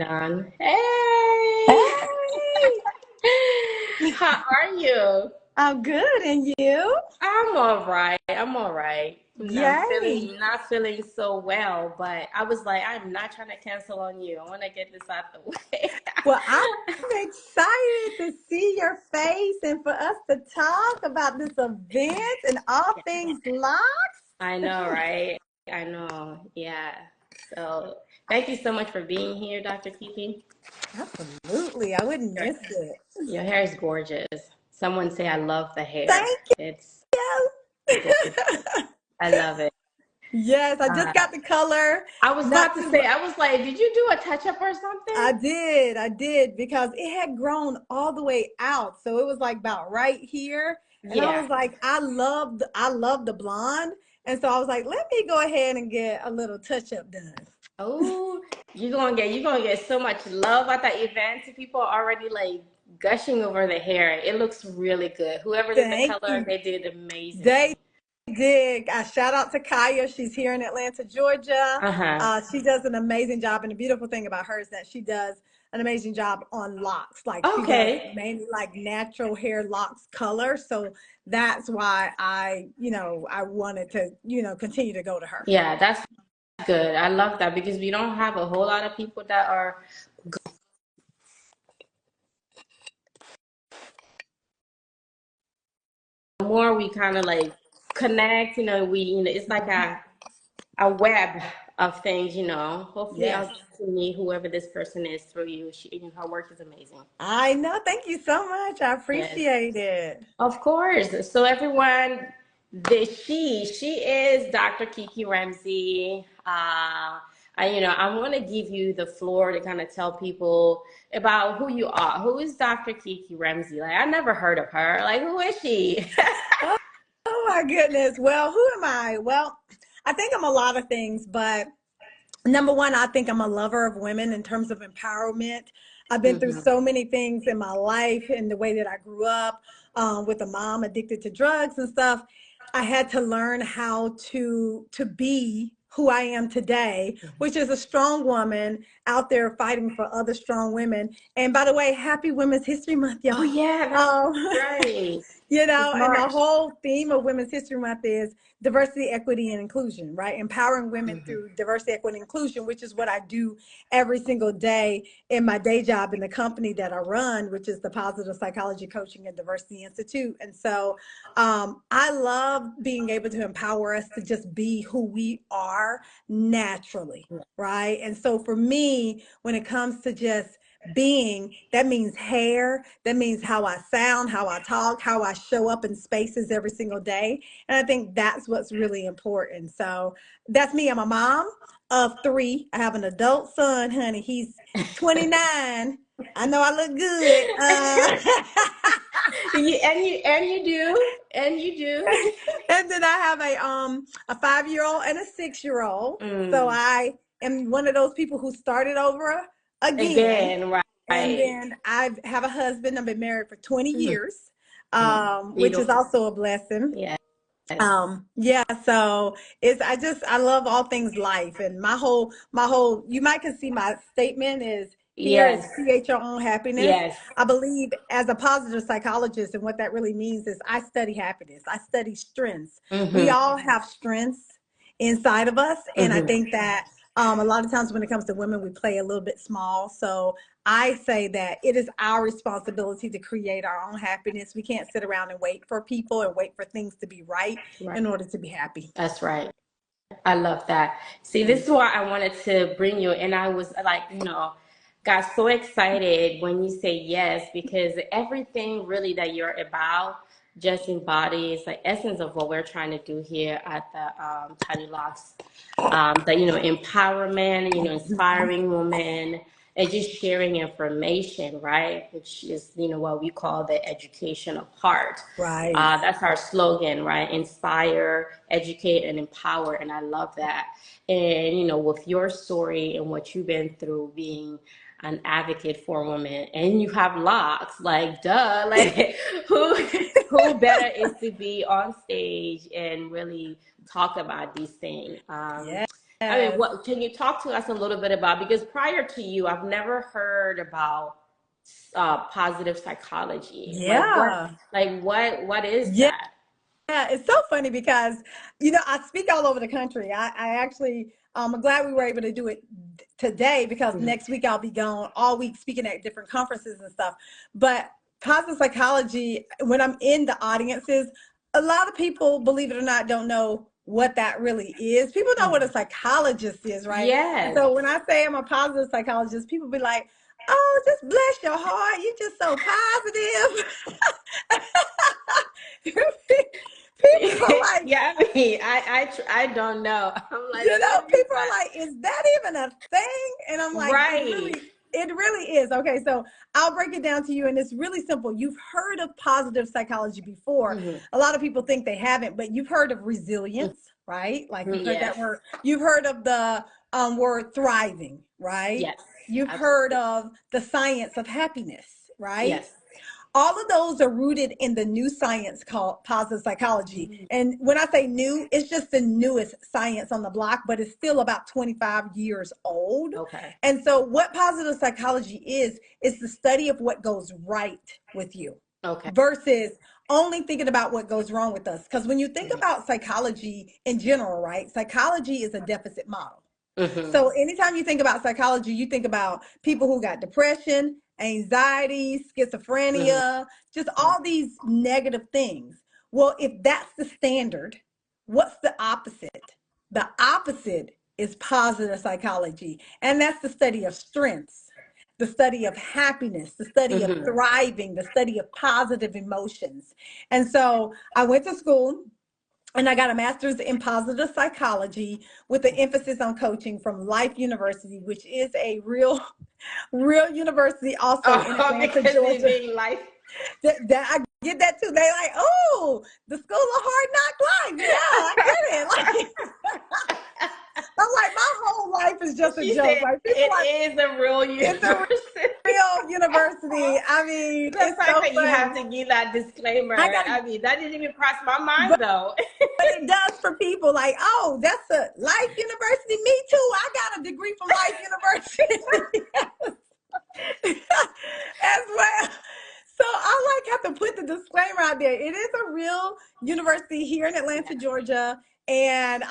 Done. Hey, Hey, how are you? I'm good, and you? I'm all right. I'm all right. I'm Yay. feeling not feeling so well, but I was like, I'm not trying to cancel on you. I want to get this out the way. Well, I'm excited to see your face and for us to talk about this event and all things locks. I know, right? I know. Yeah. So, thank you so much for being here, Dr. Kiki. Absolutely, I wouldn't Your, miss it. your hair is gorgeous. Someone say I love the hair. Thank It's you. gorgeous. I love it. Yes, I just Uh, got the color. I was Not about to too say, much. I was like, did you do a touch up or something? I did because it had grown all the way out. So it was like about right here. And I Yeah. was like, I love the blonde. And so I was like, let me go ahead and get a little touch up done. Oh, you're gonna get so much love at that event. People are already like gushing over the hair. It looks really good. Whoever did the Thank color, you. they did amazing. They did. I shout out to Kaya. She's here in Atlanta, Georgia. Uh-huh. She does an amazing job. And the beautiful thing about her is that she does an amazing job on locks. Like she does Okay. mainly like natural hair locks color. So that's why I wanted to, continue to go to her. Yeah, that's good. I love that because we don't have a whole lot of people that are more we kind of like connect, it's like a web of things. Hopefully I'll Yes. get to meet whoever this person is through you. Her work is amazing. I know. Thank you so much. I Yes. appreciate it. Of course. So everyone, she is Dr. Kiki Ramsey. I'm going to give you the floor to kind of tell people about who you are. Who is Dr. Kiki Ramsey? Like I never heard of her. Like who is she? Oh, oh my goodness. Well, who am I? Well, I think I'm a lot of things, but number one, I think I'm a lover of women in terms of empowerment. I've been through Hmm. so many things in my life and the way that I grew up with a mom addicted to drugs and stuff. I had to learn how to be who I am today, which is a strong woman out there fighting for other strong women. And by the way, happy Women's History Month, Oh y'all. yeah, that's Um, right. It's and the March. whole theme of Women's History Month is diversity, equity, and inclusion, right? Empowering women Hmm. through diversity, equity, and inclusion, which is what I do every single day in my day job in the company that I run, which is the Positive Psychology Coaching and Diversity Institute. And so I love being able to empower us to just be who we are naturally, right? And so for me, when it comes to just being, that means hair, that means how I sound, how I talk, how I show up in spaces every single day. And I think that's what's really important. So that's me. I'm a mom of three. I have an adult son, honey. He's 29. I know I look good. And you do. And then I have a 5-year-old and a 6-year-old. So Mm. I am one of those people who started over again. Again, And right. then I have a husband. I've been married for 20 Mhm. years, which is Beautiful. also a blessing. Yes. Yeah, so I love all things life, and my whole you might can see my statement is here is Yes. create your own happiness. Yes. I believe as a positive psychologist, and what that really means is I study happiness. I study strengths. We Hmm. all have strengths inside of us, and I Hmm. think that a lot of times when it comes to women, we play a little bit small. So I say that it is our responsibility to create our own happiness. We can't sit around and wait for people and wait for things to be right Right. in order to be happy. That's right. I love that. See, this is why I wanted to bring you, and I was like, got so excited when you say yes, because everything really that you're about just embodies the essence of what we're trying to do here at the Tiny Locks. Empowerment, Mhm. inspiring women, and just sharing information, right? Which is, what we call the education of heart. Right. That's our slogan, right? Inspire, educate, and empower. And I love that. And, with your story and what you've been through being an advocate for women and you have locks, like duh, like who better is to be on stage and really talk about these things. Yes. I mean, Yes. what can you talk to us a little bit about? Because prior to you, I've never heard about positive psychology. Yeah. What is Yeah. that? Yeah, it's so funny because, I speak all over the country. I actually, I'm glad we were able to do it today because Mhm. next week I'll be gone all week speaking at different conferences and stuff. But positive psychology, when I'm in the audiences, a lot of people, believe it or not, don't know what that really is. People know what a Mhm. psychologist is, right? And Yes. so when I say I'm a positive psychologist, people be like, "Oh, just bless your heart. You're just so positive." People are like, Yeah, I mean, I don't know. I'm like, what is people are that? like, is that even a thing? And I'm like, Right. it really is. Okay, so I'll break it down to you, and it's really simple. You've heard of positive psychology before. Hmm. A lot of people think they haven't, but you've heard of resilience, right? Like you've heard that Yes. word. You've heard of the word thriving, right? Yes. You've heard Absolutely. of the science of happiness, right? Yes. All of those are rooted in the new science called positive psychology. Mm. And when I say new, it's just the newest science on the block, but it's still about 25 years old. Okay. And so, what positive psychology is the study of what goes right with you Okay. versus only thinking about what goes wrong with us. Because when you think Hmm. about psychology in general, right, psychology is a deficit model. Hmm. So anytime you think about psychology, you think about people who got depression, anxiety, Hmm. schizophrenia, just all these negative things. Well, if that's the standard, what's the opposite? The opposite is positive psychology, and that's the study of strengths, the study of happiness, the study of Hmm. thriving, the study of positive emotions. And so I went to school and I got a master's in positive psychology with an emphasis on coaching from Life University, which is a real university also in Oh, Atlanta, because it Georgia. being life. That I get that too. They like, oh, the school of hard knock life. Yeah, I get it. Like, I'm like, my whole life is just a She joke. said Like people it like, is a real it's a university. real university. I mean, The it's fact so that you have funny. to give that disclaimer, I gotta, I mean, that didn't even cross my but mind though. it does for people like, oh, that's a Life University. Me too. I got a degree from Life University as well. So I like have to put the disclaimer out there. It is a real university here in Atlanta, Georgia, and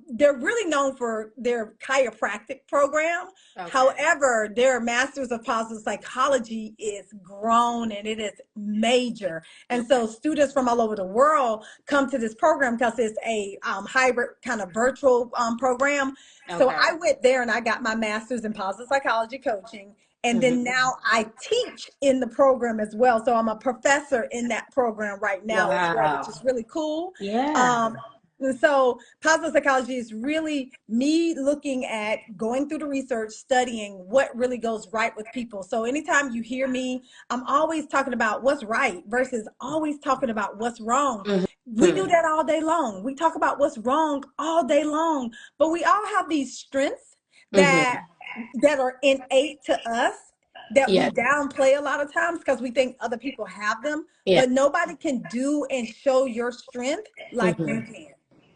they're really known for their chiropractic program. Okay. However, their Masters of Positive Psychology is grown and it is major. And Okay. so students from all over the world come to this program because it's a hybrid kind of virtual program. So Okay. I went there and I got my Masters in Positive Psychology coaching. And then Hmm. now I teach in the program as well. So I'm a professor in that program right now as well, which Wow. is really cool. Yeah. Um, and so positive psychology is really me looking at going through the research, studying what really goes right with people. So anytime you hear me, I'm always talking about what's right versus always talking about what's wrong. We do Hmm. that all day long. We talk about what's wrong all day long, but we all have these strengths that Hmm. are innate to us that we Yes. downplay a lot of times because we think other people have them, Yeah. but nobody can do and show your strength like you Hmm. can.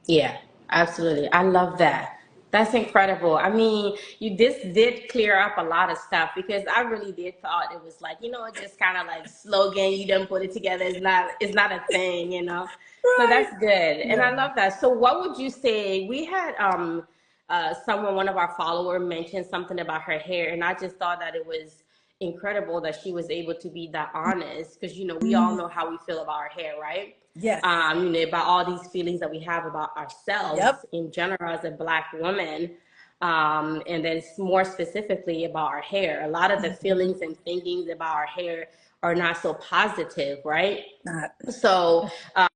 Yeah. Absolutely. I love that. That's incredible. I mean, you this did clear up a lot of stuff because I really did thought it was like, just kind of like slogan. You didn't put it together. It's not a thing. So Right. that's good. And Yeah. I love that. So what would you say? We had one of our follower mentioned something about her hair, and I just thought that it was incredible that she was able to be that honest because we all Mm, know how we feel about our hair, right? yes. About all these feelings that we have about ourselves Yep. in general as a Black woman, and then more specifically about our hair. A lot of the Mhm. feelings and thinkings about our hair are not so positive, right? Not. So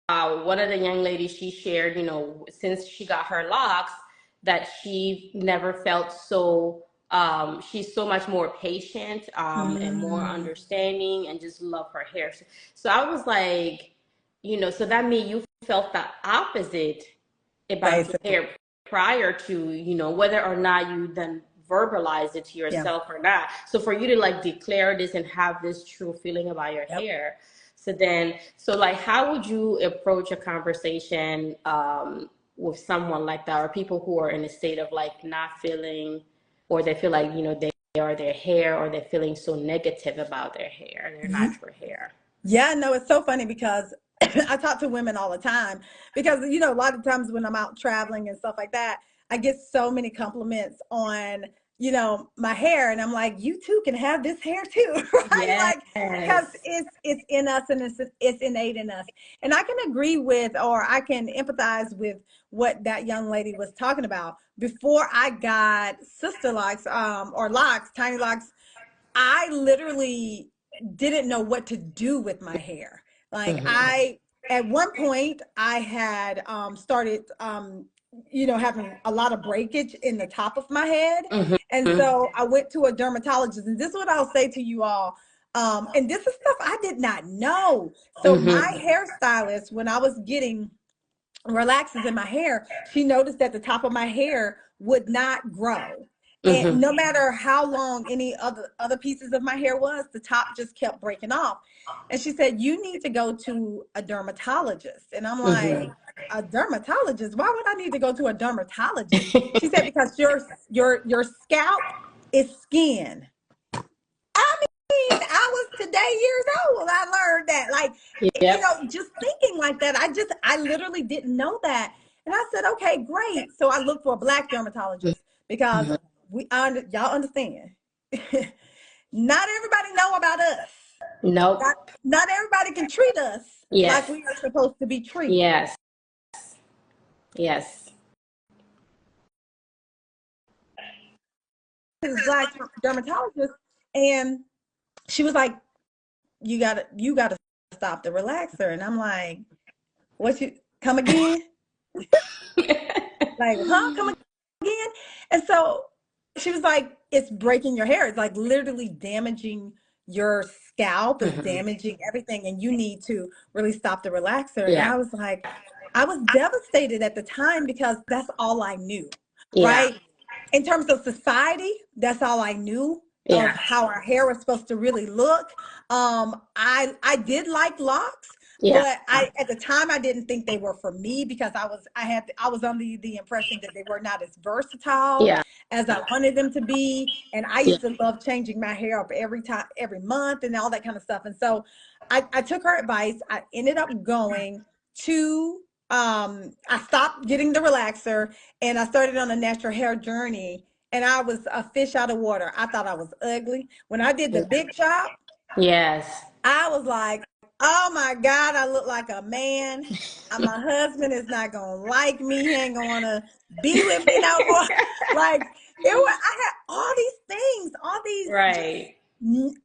one of the young ladies, she shared, since she got her locks, that she never felt so. She's so much more patient and more Mm, understanding, and just love her hair. So I was like, so that means you felt the opposite about your basically. hair prior to, whether or not you then verbalize it to Yeah. yourself or not. So for you to like declare this and have this true feeling about your Yep. hair. So like, how would you approach a conversation, with someone like that, or people who are in a state of like not feeling, or they feel like, they are their hair, or they're feeling so negative about their hair, their natural hair? Yeah, no, it's so funny because I talk to women all the time because, a lot of times when I'm out traveling and stuff like that, I get so many compliments on, my hair. And I'm like, you too can have this hair too, right? Yes. Like, because it's in us and it's innate in us. And I can agree with, or I can empathize with what that young lady was talking about. Before I got sister locks, or locks, tiny locks, I literally didn't know what to do with my hair. Like at one point I had started, having a lot of breakage in the top of my head. And Mm-hmm. so I went to a dermatologist, and this is what I'll say to you all. And this is stuff I did not know. So my Mm-hmm. hairstylist, when I was getting relaxes in my hair, she noticed that the top of my hair would not grow. And Mm-hmm. no matter how long any other pieces of my hair was, the top just kept breaking off. And she said, you need to go to a dermatologist. And I'm like, a dermatologist? Why would I need to go to a dermatologist? She said, because your scalp is skin. I was today years old when I learned that. Like, Yep. just thinking like that, I literally didn't know that. And I said, okay, great. So I looked for a Black dermatologist because y'all understand. Not everybody know about us. Nope. Not everybody can treat us like Yes. we are supposed to be treated. Yes. Yes. This Black dermatologist, and she was like, you gotta stop the relaxer. And I'm like, what, you come again? Like, huh? Come again? And so she was like, it's breaking your hair. It's like literally damaging your scalp, it's Mm-hmm. damaging everything, and you need to really stop the relaxer. And Yeah. I was like, I was devastated at the time because that's all I knew, Yeah. right? In terms of society, that's all I knew of Yeah. how our hair was supposed to really look. I did like locks, Yeah. but I at the time I didn't think they were for me because I was under the impression that they were not as versatile Yeah. as I wanted them to be. And I Yeah. used to love changing my hair up every month and all that kind of stuff. And so I took her advice. I ended up going to I stopped getting the relaxer and I started on a natural hair journey, and I was a fish out of water. I thought I was ugly. When I did the big chop, Yes. I was like, oh my God, I look like a man. My husband is not going to like me. He ain't going to be with me no more. Like, I had all these things, all these just Right.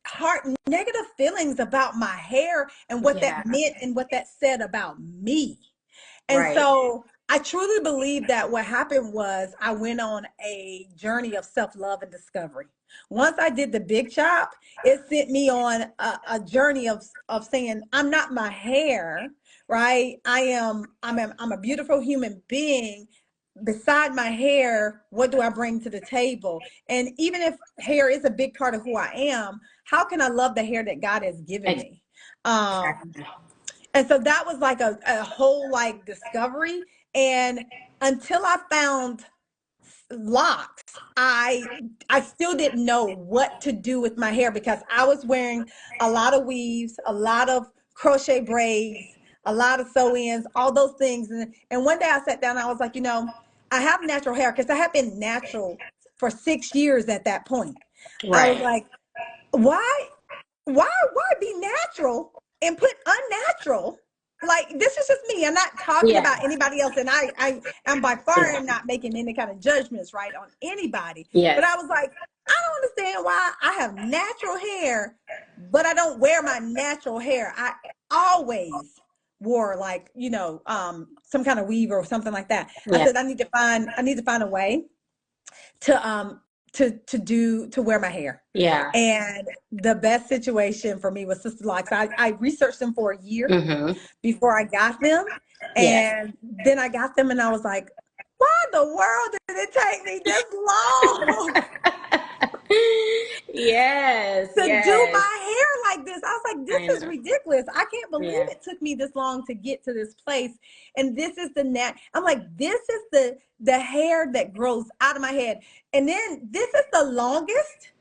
heart negative feelings about my hair and what Yeah. that meant and what that said about me. And Right. so I truly believe that what happened was I went on a journey of self-love and discovery. Once I did the big chop, it sent me on a journey of saying, I'm not my hair, right? I'm a beautiful human being. Beside my hair, what do I bring to the table? And even if hair is a big part of who I am, how can I love the hair that God has given me? Um, Exactly. and so that was like a whole like discovery. And until I found locks, I still didn't know what to do with my hair because I was wearing a lot of weaves, a lot of crochet braids, a lot of sew-ins, all those things. And one day I sat down and I was like, I have natural hair because I have been natural for 6 years at that point. I was Right. like, why why be natural and put unnatural? Like, this is just me. I'm not talking Yeah. about anybody else, and I am by far Yeah. am not making any kind of judgments, right, on anybody. But Yes. I was like, I don't understand why I have natural hair, but I don't wear my natural hair. I always wore like, some kind of weave or something like that. I Yeah. said I need to find a way to wear my hair. Yeah. And the best situation for me was Sister Locks. I researched them for a year Mm-hmm. before I got them. Yeah. And then I got them and I was like, why in the world did it take me this long? Yes, to do yes. my hair like this. I was like, I this is know. ridiculous. I can't believe Yeah, it took me this long to get to this place. And this is the net. I'm like, this is the hair that grows out of my head. And then this is the longest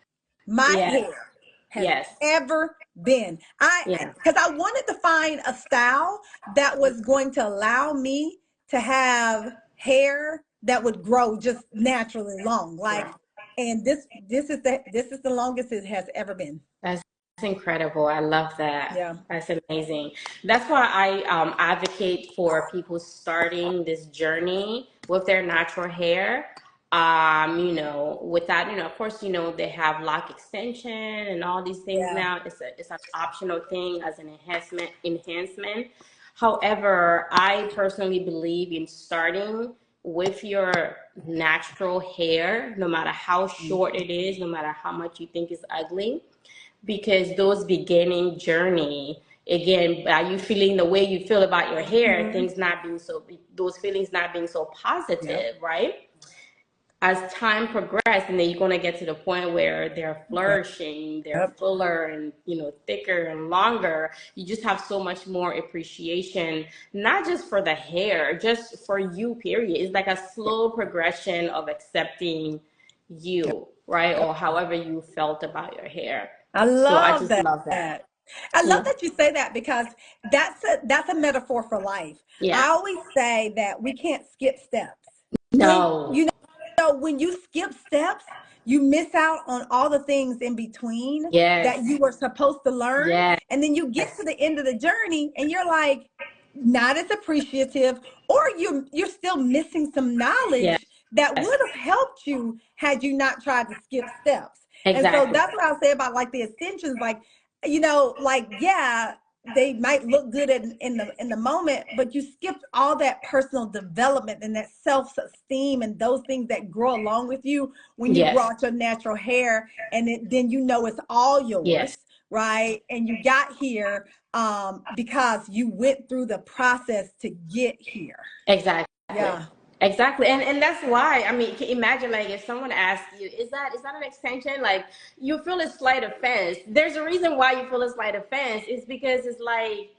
my yes, hair has yes, ever been. I yeah, because I wanted to find a style that was going to allow me to have hair that would grow just naturally long. Like, yeah. and this is the longest it has ever been. That's incredible. I love that. Yeah. That's amazing. That's why I advocate for people starting this journey with their natural hair. Without, of course, they have lock extension and all these things Yeah. now. It's an optional thing as an enhancement. However, I personally believe in starting with your natural hair, no matter how short it is, no matter how much you think is ugly, because those beginning journey, again, are you feeling the way you feel about your hair, Mhm. things not being so, those feelings not being so Yep. positive, right? As time progresses, and then you're going to get to the point where they're Yep. flourishing, they're Yep. fuller and thicker and longer. You just have so much more appreciation, not just for the hair, just for you, period. It's like a slow progression of accepting Yep. you, right? Yep. Or however you felt about your hair. I So I love just love that. that. I love Yeah. that you say that because that's a metaphor for life. Yeah. I always say that we can't skip steps. When No. when you skip steps, you miss out on all the things in between Yes. that you were supposed to learn. Yes. And then you get to the end of the journey and you're like not as appreciative, or you're still missing some Yes. knowledge that would have helped you had you not tried to skip steps. And so Exactly. that's what I say about like the extensions, like, like, yeah, they might look good in the moment, but you skipped all that personal development and that self-esteem and those things that grow along with you when you grow Yes. out your natural hair, and then it's all Yes. yours, right? And you got here because you went through the process to get here. Exactly. Yeah. Exactly. And that's why, I mean, can you imagine, like, if someone asks you, is that an extension? Like, you feel a slight offense. There's a reason why you feel a slight offense. It's because it's like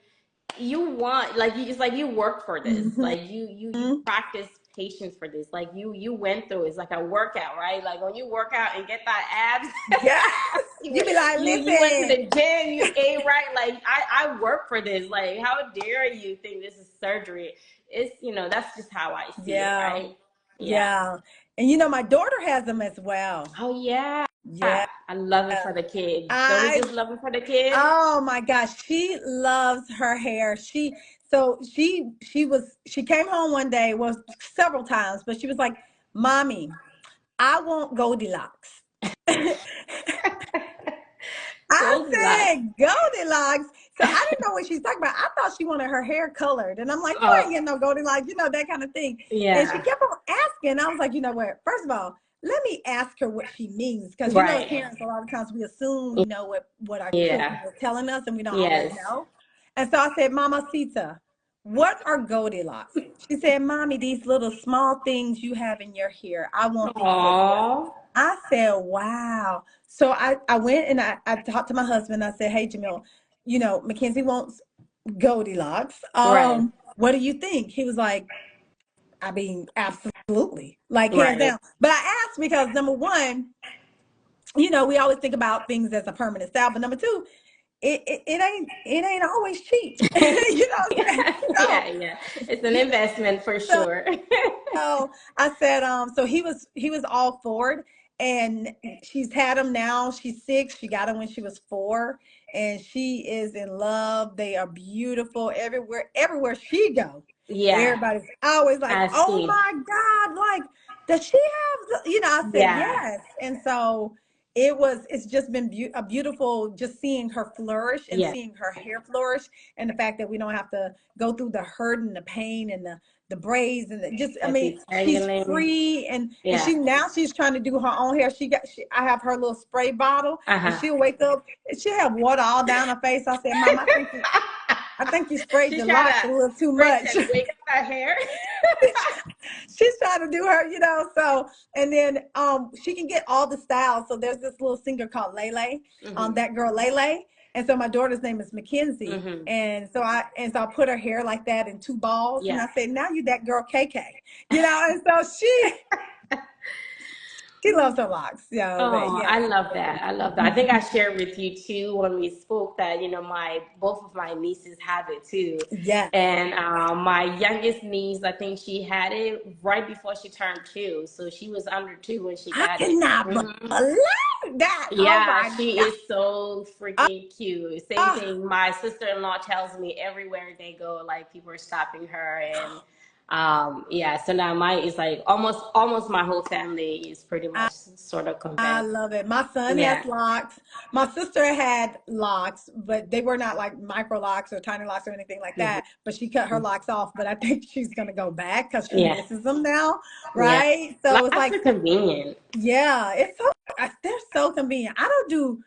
you want, like, it's like you work for this, Hmm. like you practice patience for this, like you went through, it's like a workout, right? Like when you work out and get that abs, Yes. you, You be like, you went to listen. the gym, you ate right. Like I work for this. Like, how dare you think this is surgery? It's, that's just how I see it, Yeah. right? Yeah. Yeah. And my daughter has them as well. Oh yeah. Yeah. I love it for the kids. Don't we I just love it for the kids? Oh my gosh, she loves her hair. She came home one day, well, several times, but she was like, "Mommy, I want Goldilocks." I Goldilocks. said Goldilocks. So I didn't know what she's talking about. I thought she wanted her hair colored. And I'm like, you Oh ain't getting no Goldilocks, that kind of thing. And she yeah. kept on asking. I was like, you know what? First of all, let me ask her what she means. Because as Right. parents, a lot of times we assume we know what our children Yeah. are telling us, and we don't always Yes. know. And so I said, Mama Sita, what are Goldilocks? She said, Mommy, these little small things you have in your hair. I want these as well. Aww. I said, wow. So I went and I talked to my husband. I said, hey, Jamil, Mackenzie wants Goldilocks. Right. What do you think? He was like, I mean, absolutely, like hands Right. down. But I asked because number one, we always think about things as a permanent style. But number two, it ain't always cheap. You know what I'm saying? Yeah, yeah. It's an investment for So sure. So I said, so he was all for it, and she's had him now. She's 6. She got him when she was 4, and she is in love. They are beautiful everywhere she go. Yeah. Everybody's always like, "Oh Asking. my God, like, does she have the?" I said Yeah. yes, and so it's just been a beautiful just seeing her flourish and Yeah. seeing her hair flourish, and the fact that we don't have to go through the hurt and the pain and the braids and just, I The mean, she's detangling. free, and Yeah. she's trying to do her own hair. I have her little spray bottle, and Uh-huh. she'll wake up and she'll have water all down her face. I said, Mom, I think I think you sprayed She's your trying locks a to little too spray much. and wake up her hair. She's trying to do her, so and then she can get all the styles. So there's this little singer called Lele, Hmm. that girl Lele. And so my daughter's name is Mackenzie. Hmm. And so I put her hair like that in two balls and Yeah. I said, now you that girl KK. And so she loves her locks. But Oh, I yes. love that. I love that. I think I shared with you too when we spoke that, my both of my nieces have it too. Yes. And my youngest niece, I think she had it right before she turned 2. So she was under 2 when she I got it. cannot Hmm. believe that. Oh Yeah, my she God. is so freaking cute. Same Oh, thing. My sister-in-law tells me everywhere they go, like people are stopping her, and yeah. So now my is like almost my whole family is pretty much sort of I convinced. love it. My son has Yeah. locks. My sister had locks, but they were not like micro locks or tiny locks or anything like Hmm. that. But she cut her locks off. But I think she's going to go back because she Yeah. misses them now. Yeah. Right. So it's Lots like, are convenient. yeah, they're so convenient. I don't do,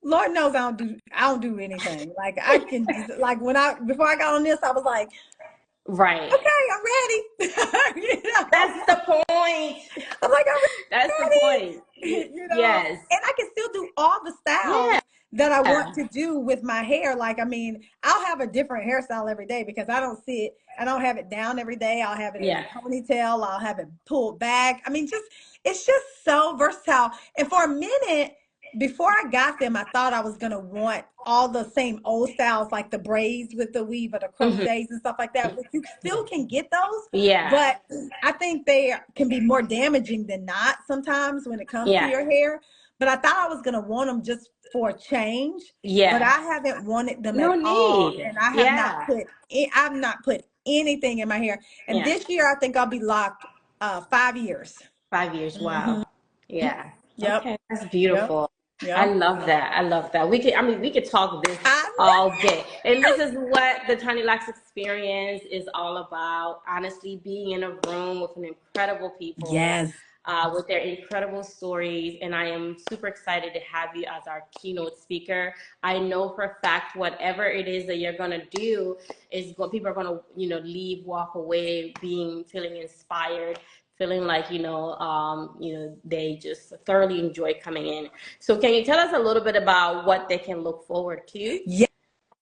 Lord knows I don't do anything. Like I can just, like before I got on this, I was like, Right. okay, I'm ready. That's the point. I'm like, I'm That's the point. ready. Yes. And I can still do all the styles Yeah. that I want to do with my hair. Like, I mean, I'll have a different hairstyle every day because I don't have it down every day. I'll have it in a Yeah. ponytail. I'll have it pulled back. I mean, it's just so versatile. And for a minute, before I got them, I thought I was gonna want all the same old styles, like the braids with the weave or the Hmm. crochets and stuff like that, which you still can get those, Yeah. but I think they can be more damaging than not sometimes when it comes to Yeah. your hair. But I thought I was gonna want them just for a change, but Yeah. I haven't wanted them No at all, need. and Yeah. I've not put anything in my hair. And Yeah. this year, I think I'll be locked 5 years. 5 years. Hmm. Wow. Yeah. Yep. Okay. That's Yep. beautiful. I Yep. love that. I love that. We could talk this I all day. And this is what the Tiny Locks experience is all about. Honestly, being in a room with an incredible people, Yes. with their incredible stories. And I am super excited to have you as our keynote speaker. I know for a fact, whatever it is that you're going to do is what people are going to, leave, walk away, feeling inspired, feeling like, they just thoroughly enjoy coming in. So can you tell us a little bit about what they can look forward to? Yeah.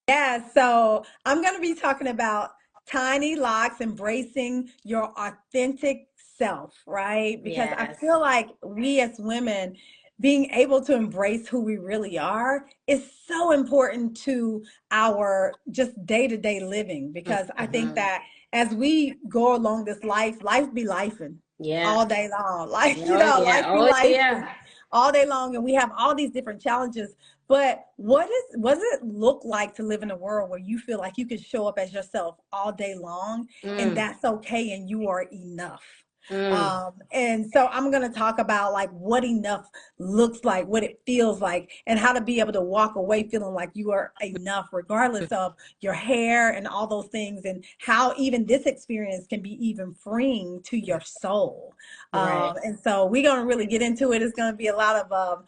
Yeah, so I'm going to be talking about tiny locks, embracing your authentic self, right? Because I Yes. feel like we as women being able to embrace who we really are is so important to our just day-to-day living. Because I think Hmm. that as we go along this life be lifing Yeah. all day long. Like, Oh yeah. life be Oh lifing yeah. all day long, and we have all these different challenges. But what does it look like to live in a world where you feel like you can show up as yourself all day long and Mm, that's okay and you are enough? mm, And so I'm going to talk about like what enough looks like, what it feels like, and how to be able to walk away feeling like you are enough, regardless of your hair and all those things, and how even this experience can be even freeing to your soul. right. And so we're going to really get into it. It's going to be a lot of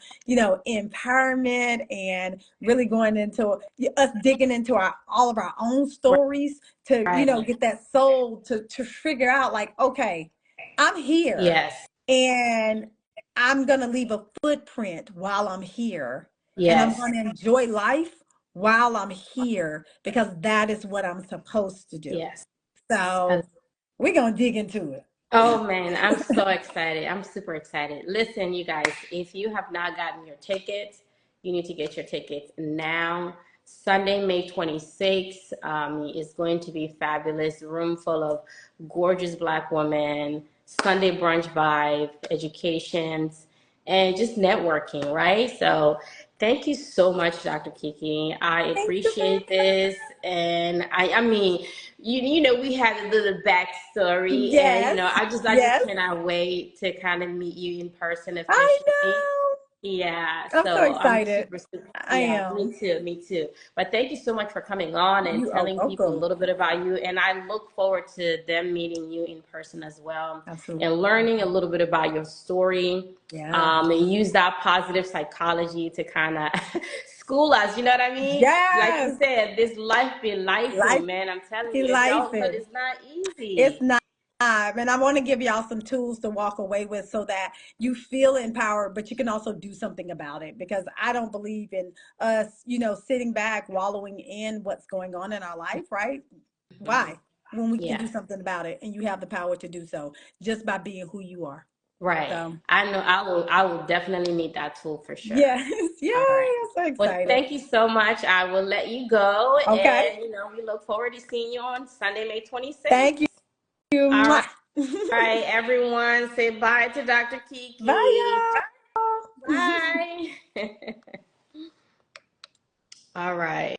empowerment and really going into us digging into all of our own stories to, Right. get that soul to figure out like, okay, I'm here Yes. and I'm going to leave a footprint while I'm here, and I'm Yes. going to enjoy life while I'm here because that is what I'm supposed to do. Yes. So we're going to dig into it. Oh man, I'm so excited. I'm super excited. Listen, you guys, if you have not gotten your tickets, you need to get your tickets now. Sunday, May 26th, is going to be fabulous. Room full of gorgeous Black women, Sunday brunch vibe, educations, and just networking, right? So thank you so much, Dr. Kiki. I Thank you very appreciate this. And I mean, we had a little much. backstory, and Yes. I just Yes. cannot wait to kind of meet you in person I officially. know. Yeah, I'm so so I'm excited. super, super, I yeah, am. me too, me too. But thank you so much for coming on and You are telling people a welcome. little bit about you. And I look forward to them meeting you in person as well Absolutely. and learning a little bit about your story. Yeah. And use that positive psychology to kind of school us. You know what I mean? Like you Yes. said, this life be Life lifing, man. I'm telling be you, life. adulthood is not It's easy. not. And I want to give y'all some tools to walk away with so that you feel empowered, but you can also do something about it. Because I don't believe in us, sitting back, wallowing in what's going on in our life, right? Mhm. Why? When we can Yeah. do something about it and you have the power to do so just by being who you are. Right. So, I know I will definitely need that tool for sure. yes. Yay. All right. I'm so Well, excited. thank you so much. I will let you go Okay. and we look forward to seeing you on Sunday, May Thank 26th. you. All right. Mwah. All right, everyone. Say bye to Dr. Kiki. Bye, y'all. Bye. All right.